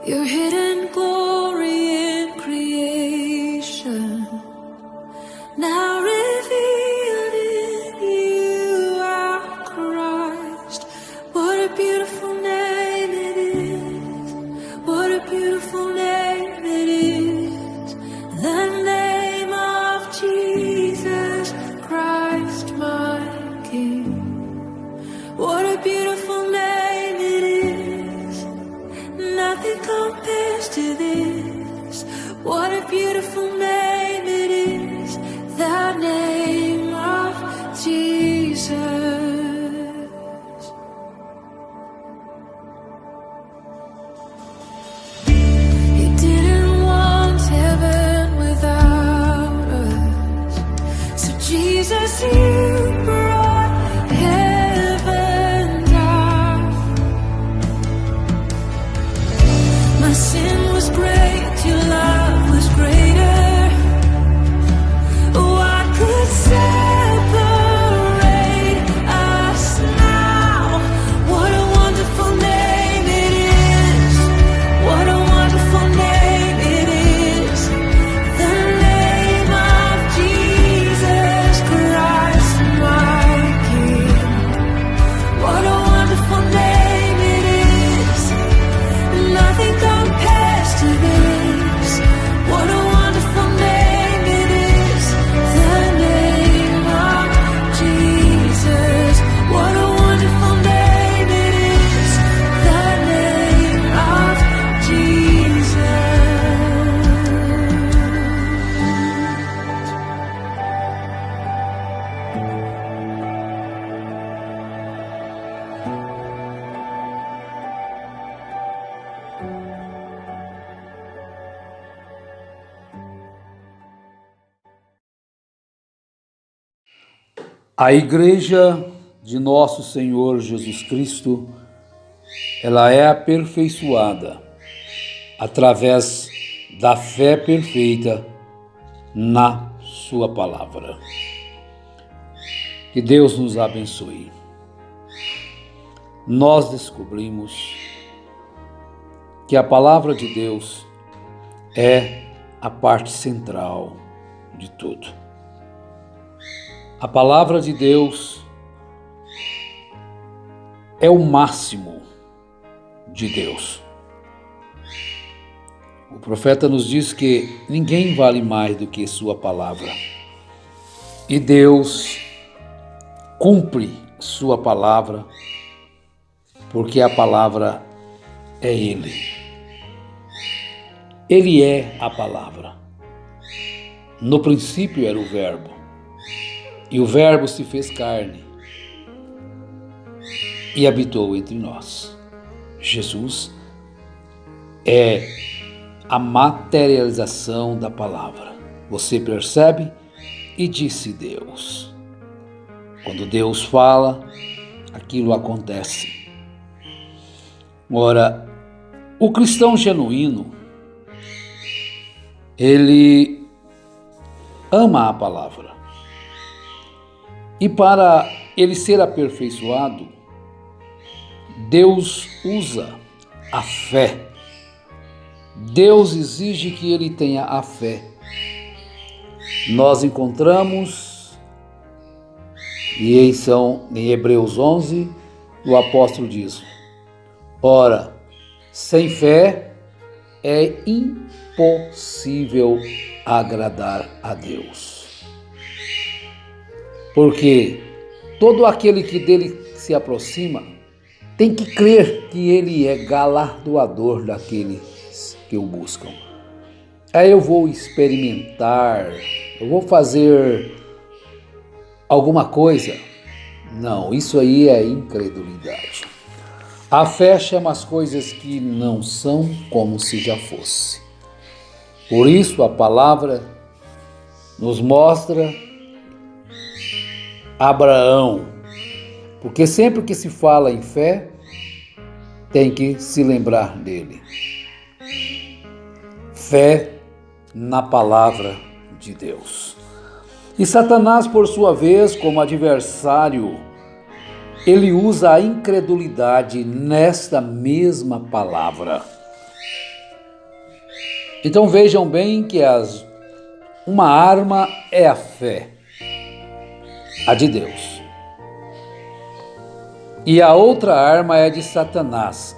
your hidden glory in creation, now revealed in you, our Christ. What a beautiful name it is, what a beautiful name it is, the name of Jesus Christ, my King. What a beautiful name it is, nothing compares to this. What a beautiful name it is, the name of Jesus. You didn't want heaven without us, so Jesus, you brought heaven down. My sin was great, your love was greater. What could separate us now? What a wonderful name it is, what a wonderful name it is, the name of Jesus Christ, my King. What a wonderful name it is, nothing compares to this. What a wonderful name it is, the name of Jesus. What a wonderful name it is, the name of Jesus. A Igreja de Nosso Senhor Jesus Cristo, ela é aperfeiçoada através da fé perfeita na Sua Palavra. Que Deus nos abençoe. Nós descobrimos que a Palavra de Deus é a parte central de tudo. A Palavra de Deus é o máximo de Deus. O profeta nos diz que ninguém vale mais do que Sua Palavra. E Deus cumpre Sua Palavra, porque a Palavra é Ele. Ele é a Palavra. No princípio era o Verbo. E o Verbo se fez carne e habitou entre nós. Jesus é a materialização da palavra. Você percebe? E disse Deus. Quando Deus fala, aquilo acontece. Ora, o cristão genuíno, ele ama a palavra. E para ele ser aperfeiçoado, Deus usa a fé. Deus exige que ele tenha a fé. Nós encontramos em Hebreus 11, o apóstolo diz: ora, sem fé é impossível agradar a Deus. Porque todo aquele que dele se aproxima tem que crer que ele é galardoador daqueles que o buscam. Aí eu vou experimentar, eu vou fazer alguma coisa. Não, isso aí é incredulidade. A fé chama as coisas que não são como se já fosse. Por isso a palavra nos mostra Abraão, porque sempre que se fala em fé, tem que se lembrar dele. Fé na palavra de Deus. E Satanás, por sua vez, como adversário, ele usa a incredulidade nesta mesma palavra. Então vejam bem que uma arma é a fé, a de Deus. E a outra arma é de Satanás,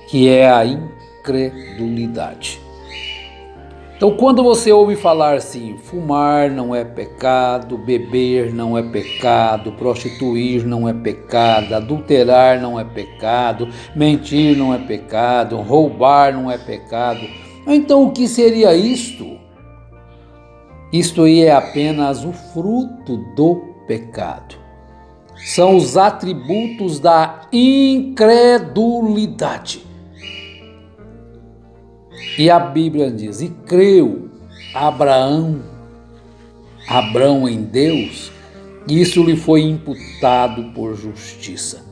que é a incredulidade. Então, quando você ouve falar assim, fumar não é pecado, beber não é pecado, prostituir não é pecado, adulterar não é pecado, mentir não é pecado, roubar não é pecado. Então, o que seria isto? Isto aí é apenas o fruto do pecado. São os atributos da incredulidade. E a Bíblia diz, e creu Abraão em Deus, e isso lhe foi imputado por justiça.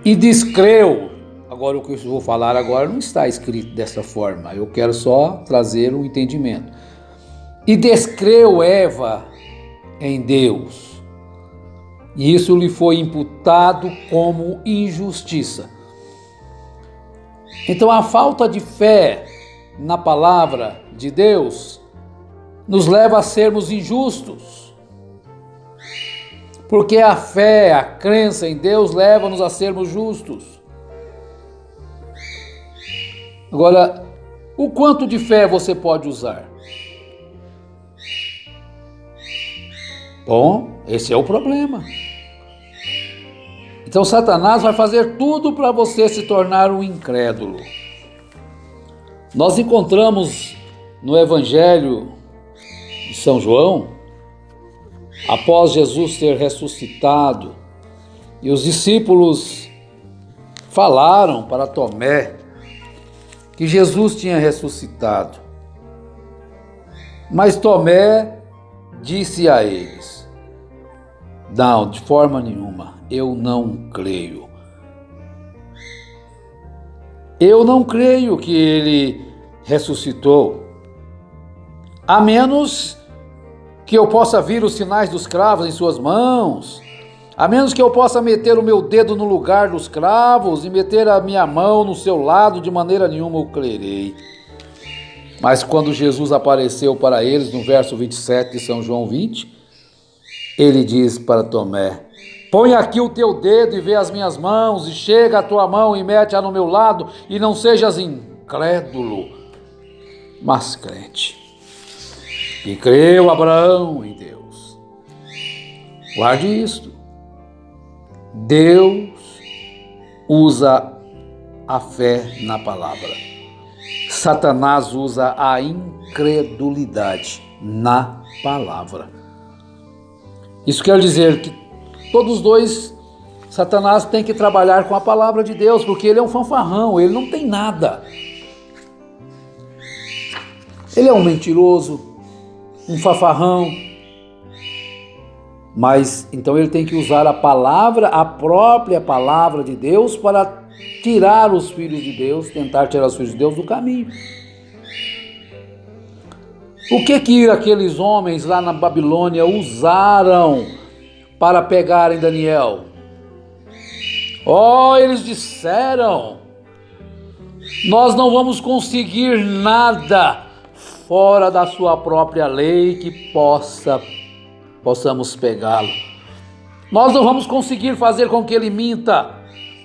E descreu, agora o que eu vou falar agora não está escrito dessa forma, eu quero só trazer o entendimento. E descreu Eva em Deus, e isso lhe foi imputado como injustiça. Então a falta de fé na palavra de Deus nos leva a sermos injustos. Porque a fé, a crença em Deus leva-nos a sermos justos. Agora, o quanto de fé você pode usar? Bom, esse é o problema. Então Satanás vai fazer tudo para você se tornar um incrédulo. Nós encontramos no Evangelho de São João, após Jesus ter ressuscitado, e os discípulos falaram para Tomé que Jesus tinha ressuscitado. Mas Tomé disse a eles, não, de forma nenhuma, eu não creio. Eu não creio que ele ressuscitou, a menos que eu possa ver os sinais dos cravos em suas mãos, a menos que eu possa meter o meu dedo no lugar dos cravos e meter a minha mão no seu lado, de maneira nenhuma eu crerei. Mas quando Jesus apareceu para eles, no verso 27 de São João 20, ele diz para Tomé, põe aqui o teu dedo e vê as minhas mãos, e chega a tua mão e mete-a no meu lado, e não sejas incrédulo, mas crente. E creu Abraão em Deus. Guarde isto. Deus usa a fé na palavra. Satanás usa a incredulidade na palavra. Isso quer dizer que todos dois, Satanás tem que trabalhar com a palavra de Deus, porque ele é um fanfarrão, ele não tem nada. Ele é um mentiroso, um fanfarrão. Mas então ele tem que usar a palavra, a própria palavra de Deus, para tirar os filhos de Deus, tentar tirar os filhos de Deus do caminho. O que aqueles homens lá na Babilônia usaram para pegarem Daniel? Eles disseram, nós não vamos conseguir nada fora da sua própria lei que possamos pegá-lo. Nós não vamos conseguir fazer com que ele minta.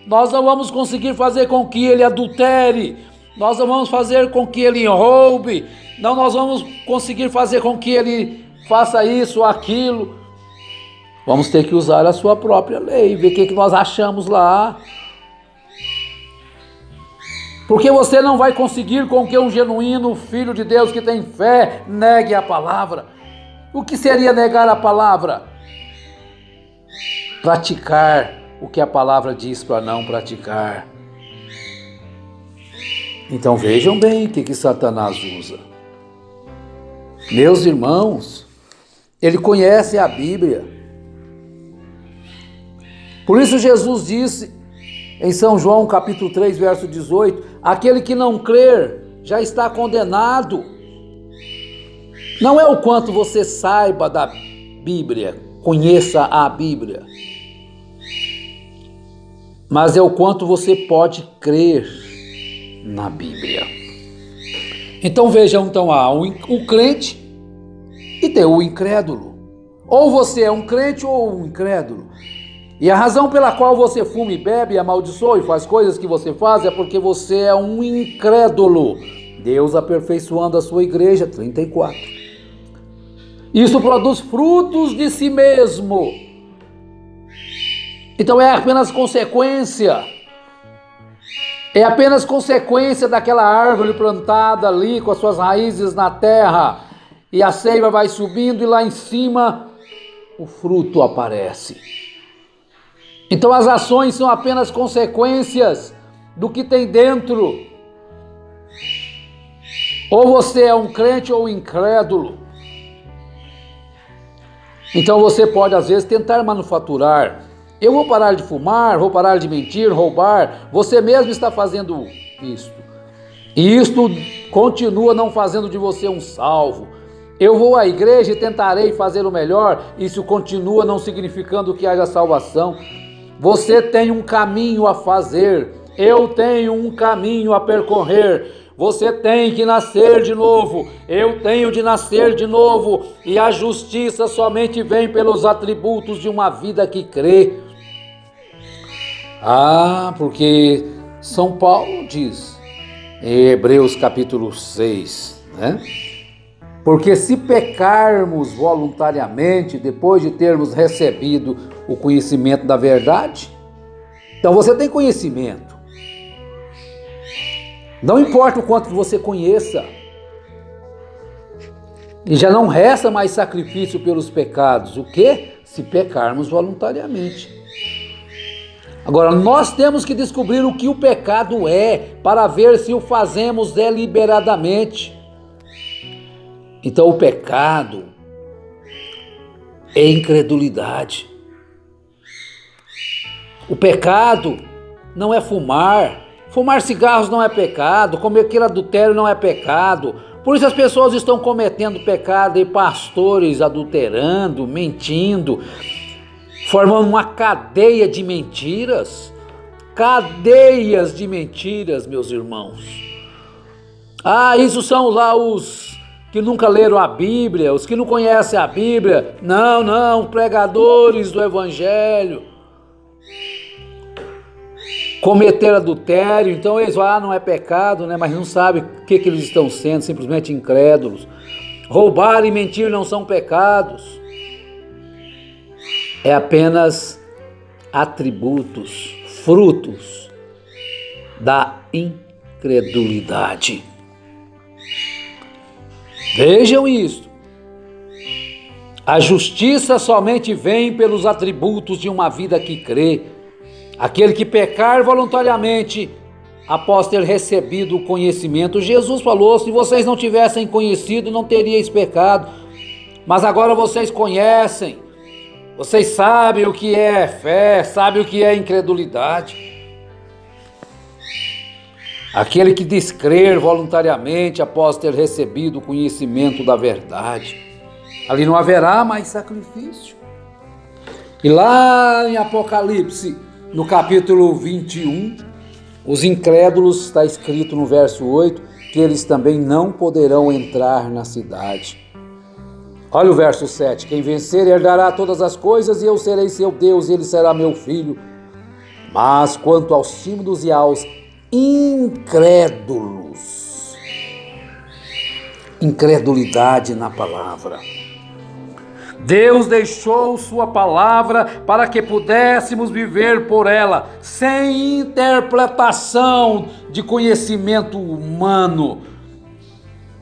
Nós não vamos conseguir fazer com que ele adultere. Nós não vamos fazer com que ele roube. Não, nós vamos conseguir fazer com que ele faça isso ou aquilo. Vamos ter que usar a sua própria lei, ver o que nós achamos lá. Porque você não vai conseguir com que um genuíno filho de Deus que tem fé negue a palavra. O que seria negar a palavra? Praticar o que a palavra diz para não praticar. Então vejam bem o que Satanás usa. Meus irmãos, ele conhece a Bíblia. Por isso Jesus disse em São João capítulo 3, verso 18, aquele que não crer já está condenado. Não é o quanto você saiba da Bíblia, conheça a Bíblia, mas é o quanto você pode crer na Bíblia. Então vejam, há o crente e tem o incrédulo. Ou você é um crente ou um incrédulo. E a razão pela qual você fuma e bebe, amaldiçoa e faz coisas que você faz é porque você é um incrédulo. Deus aperfeiçoando a sua igreja, 34. Isso produz frutos de si mesmo. Então é apenas consequência. É apenas consequência daquela árvore plantada ali com as suas raízes na terra. E a seiva vai subindo e lá em cima o fruto aparece. Então as ações são apenas consequências do que tem dentro. Ou você é um crente ou um incrédulo. Então você pode às vezes tentar manufaturar. Eu vou parar de fumar, vou parar de mentir, roubar. Você mesmo está fazendo isto. E isto continua não fazendo de você um salvo. Eu vou à igreja e tentarei fazer o melhor. Isso continua não significando que haja salvação. Você tem um caminho a fazer. Eu tenho um caminho a percorrer. Você tem que nascer de novo. Eu tenho de nascer de novo. E a justiça somente vem pelos atributos de uma vida que crê. Porque São Paulo diz em Hebreus capítulo 6, né? Porque se pecarmos voluntariamente, depois de termos recebido o conhecimento da verdade, então você tem conhecimento. Não importa o quanto você conheça, e já não resta mais sacrifício pelos pecados. O quê? Se pecarmos voluntariamente. Agora, nós temos que descobrir o que o pecado é, para ver se o fazemos deliberadamente. Então o pecado é incredulidade. O pecado não é fumar. Fumar cigarros não é pecado. Comer aquele adultério não é pecado. Por isso as pessoas estão cometendo pecado e pastores adulterando, mentindo, formando uma cadeia de mentiras. Cadeias de mentiras, meus irmãos. Isso são lá os que nunca leram a Bíblia, os que não conhecem a Bíblia. Não, pregadores do Evangelho. Cometer adultério, então eles vão, não é pecado, né? Mas não sabem o que eles estão sendo, simplesmente incrédulos. Roubar e mentir não são pecados. É apenas atributos, frutos da incredulidade. Vejam isso. A justiça somente vem pelos atributos de uma vida que crê. Aquele que pecar voluntariamente, após ter recebido o conhecimento, Jesus falou, se vocês não tivessem conhecido, não teríeis pecado. Mas agora vocês conhecem, vocês sabem o que é fé, sabem o que é incredulidade. Aquele que descrer voluntariamente após ter recebido o conhecimento da verdade, ali não haverá mais sacrifício. E lá em Apocalipse, no capítulo 21, os incrédulos, está escrito no verso 8, que eles também não poderão entrar na cidade. Olha o verso 7, quem vencer herdará todas as coisas e eu serei seu Deus e ele será meu filho. Mas quanto aos tímidos e aos incrédulos, incredulidade na palavra. Deus deixou sua palavra para que pudéssemos viver por ela, sem interpretação de conhecimento humano.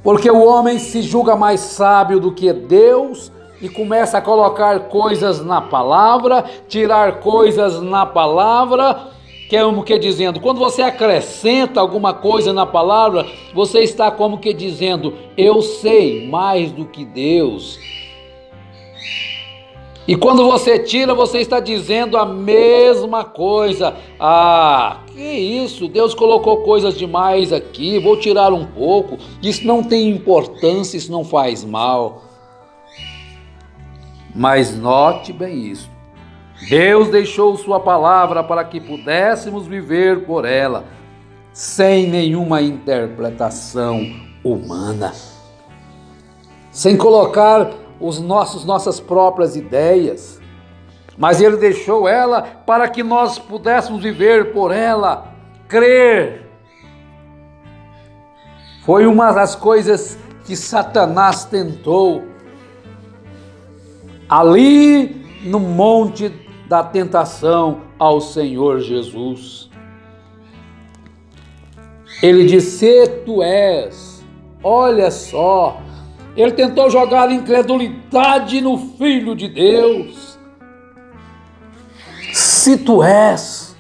Porque o homem se julga mais sábio do que Deus e começa a colocar coisas na palavra, tirar coisas na palavra, como que dizendo, quando você acrescenta alguma coisa na palavra, você está como que dizendo, eu sei mais do que Deus. E quando você tira, você está dizendo a mesma coisa. Que isso, Deus colocou coisas demais aqui, vou tirar um pouco. Isso não tem importância, isso não faz mal. Mas note bem isso. Deus deixou sua palavra para que pudéssemos viver por ela, sem nenhuma interpretação humana, sem colocar nossas próprias ideias, mas Ele deixou ela para que nós pudéssemos viver por ela, crer. Foi uma das coisas que Satanás tentou ali no monte da tentação ao Senhor Jesus. Ele disse: se tu és, olha só, ele tentou jogar incredulidade no Filho de Deus. Se tu és,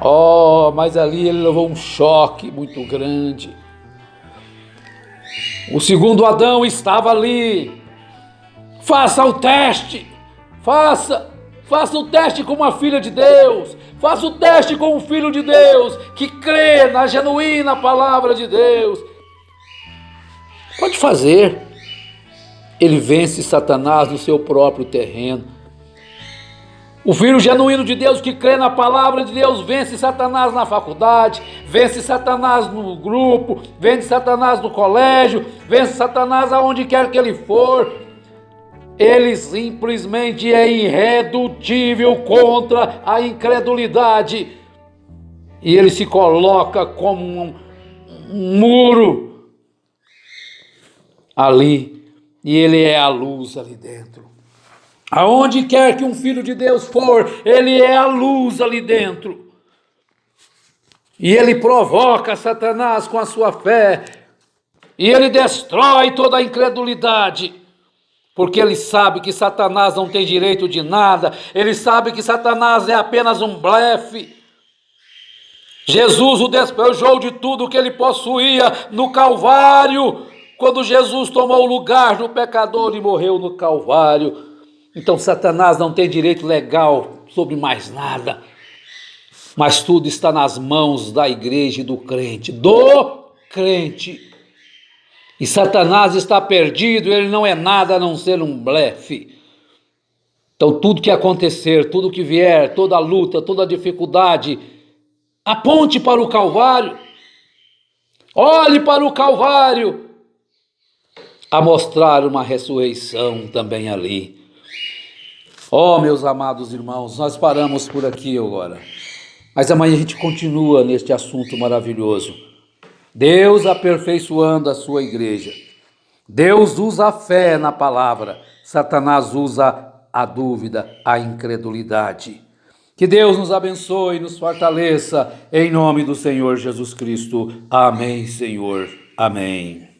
oh, mas ali ele levou um choque muito grande. O segundo Adão estava ali. Faça o teste, faça o teste com uma filha de Deus, faça o teste com um filho de Deus, que crê na genuína palavra de Deus. Pode fazer. Ele vence Satanás no seu próprio terreno. O filho genuíno de Deus que crê na palavra de Deus vence Satanás na faculdade, vence Satanás no grupo, vence Satanás no colégio, vence Satanás aonde quer que ele for. Ele simplesmente é irredutível contra a incredulidade. E ele se coloca como um muro ali. E ele é a luz ali dentro. Aonde quer que um filho de Deus for, ele é a luz ali dentro. E ele provoca Satanás com a sua fé. E ele destrói toda a incredulidade. Porque ele sabe que Satanás não tem direito de nada. Ele sabe que Satanás é apenas um blefe. Jesus o despojou de tudo que ele possuía no Calvário. Quando Jesus tomou o lugar do pecador e morreu no Calvário. Então Satanás não tem direito legal sobre mais nada. Mas tudo está nas mãos da igreja e do crente. Do crente. E Satanás está perdido, ele não é nada a não ser um blefe. Então tudo que acontecer, tudo que vier, toda a luta, toda a dificuldade, aponte para o Calvário. Olhe para o Calvário. A mostrar uma ressurreição também ali. Oh, meus amados irmãos, nós paramos por aqui agora. Mas amanhã a gente continua neste assunto maravilhoso. Deus aperfeiçoando a sua igreja. Deus usa a fé na palavra. Satanás usa a dúvida, a incredulidade. Que Deus nos abençoe e nos fortaleça. Em nome do Senhor Jesus Cristo. Amém, Senhor. Amém.